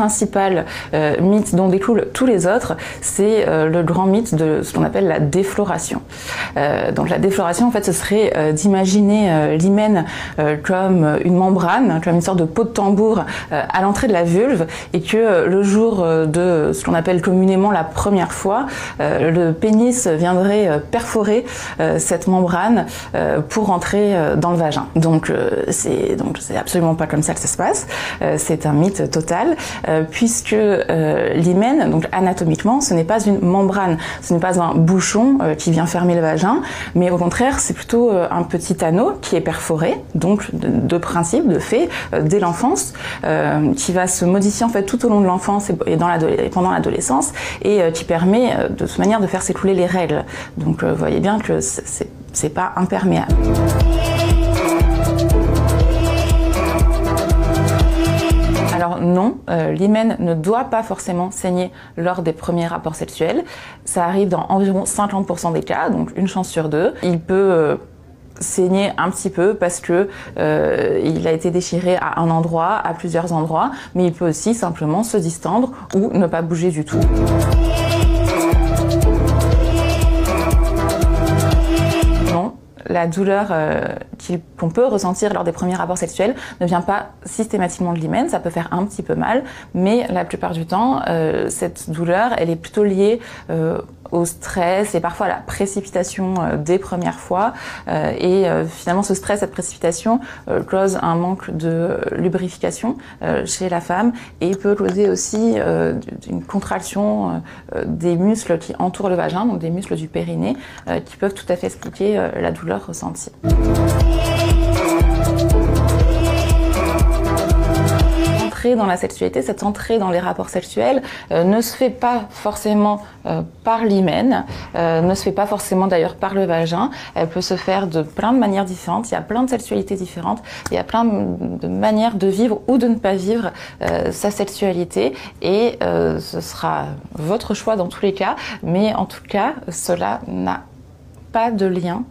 principal mythe dont découlent tous les autres, c'est le grand mythe de ce qu'on appelle la défloration. Donc la défloration, en fait, ce serait d'imaginer l'hymen comme une membrane, comme une sorte de peau de tambour à l'entrée de la vulve, et que le jour de ce qu'on appelle communément la première fois, le pénis viendrait perforer cette membrane pour rentrer dans le vagin. Donc c'est absolument pas comme ça que ça se passe. C'est un mythe total, puisque l'hymen, donc anatomiquement, ce n'est pas une membrane, ce n'est pas un bouchon qui vient fermer le vagin, mais au contraire, c'est plutôt un petit anneau qui est perforé, donc de principe, de fait, dès l'enfance, qui va se modifier en fait tout au long de l'enfance et pendant l'adolescence, et qui permet de toute manière de faire s'écouler les règles. Donc vous voyez bien que c'est pas imperméable. Alors non, l'hymen ne doit pas forcément saigner lors des premiers rapports sexuels. Ça arrive dans environ 50% des cas, donc une chance sur deux. Il peut saigner un petit peu parce que il a été déchiré à un endroit, à plusieurs endroits, mais il peut aussi simplement se distendre ou ne pas bouger du tout. La douleur qu'on peut ressentir lors des premiers rapports sexuels ne vient pas systématiquement de l'hymen, ça peut faire un petit peu mal, mais la plupart du temps, cette douleur, elle est plutôt liée au stress et parfois à la précipitation des premières fois. Finalement, ce stress, cette précipitation cause un manque de lubrification chez la femme et peut causer aussi une contraction des muscles qui entourent le vagin, donc des muscles du périnée, qui peuvent tout à fait expliquer la douleur ressentie. Dans la sexualité, cette entrée dans les rapports sexuels ne se fait pas forcément par l'hymen, ne se fait pas forcément d'ailleurs par le vagin. Elle peut se faire de plein de manières différentes, il y a plein de sexualités différentes, il y a plein de manières de vivre ou de ne pas vivre sa sexualité, et ce sera votre choix dans tous les cas, mais en tout cas, cela n'a pas de lien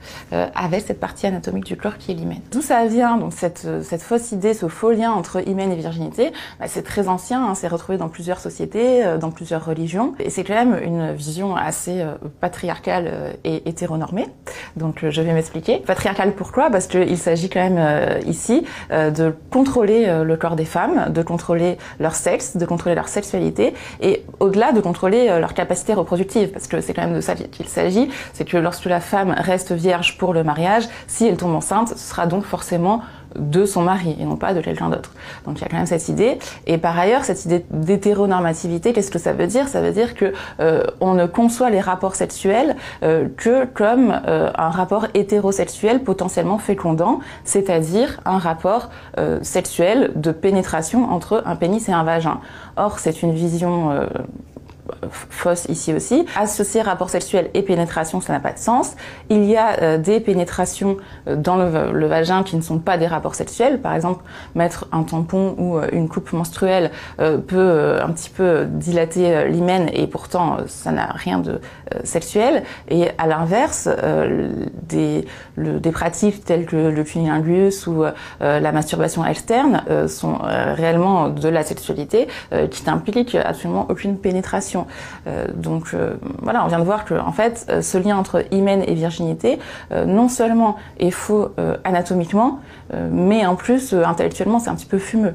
avec cette partie anatomique du corps qui est l'hymen. D'où ça vient, donc cette fausse idée, ce faux lien entre hymen et virginité? C'est très ancien, hein, c'est retrouvé dans plusieurs sociétés, dans plusieurs religions, et c'est quand même une vision assez patriarcale et hétéronormée. Donc je vais m'expliquer. Patriarcale pourquoi? Parce qu'il s'agit quand même ici de contrôler le corps des femmes, de contrôler leur sexe, de contrôler leur sexualité, et au-delà de contrôler leur capacité reproductive, parce que c'est quand même de ça qu'il s'agit, c'est que lorsque la femme reste vierge pour le mariage, si elle tombe enceinte, ce sera donc forcément de son mari et non pas de quelqu'un d'autre. Donc il y a quand même cette idée. Et par ailleurs, cette idée d'hétéronormativité, qu'est-ce que ça veut dire? Ça veut dire que on ne conçoit les rapports sexuels que comme un rapport hétérosexuel potentiellement fécondant, c'est-à-dire un rapport sexuel de pénétration entre un pénis et un vagin. Or, c'est une vision fausse ici aussi. Associer rapport sexuel et pénétration, ça n'a pas de sens. Il y a des pénétrations dans le vagin qui ne sont pas des rapports sexuels. Par exemple, mettre un tampon ou une coupe menstruelle peut un petit peu dilater l'hymen et pourtant ça n'a rien de sexuel. Et à l'inverse, des pratiques telles que le cunnilingus ou la masturbation externe sont réellement de la sexualité qui n'impliquent absolument aucune pénétration. Voilà, on vient de voir que en fait, ce lien entre hymen et virginité, non seulement est faux anatomiquement, mais en plus intellectuellement, c'est un petit peu fumeux.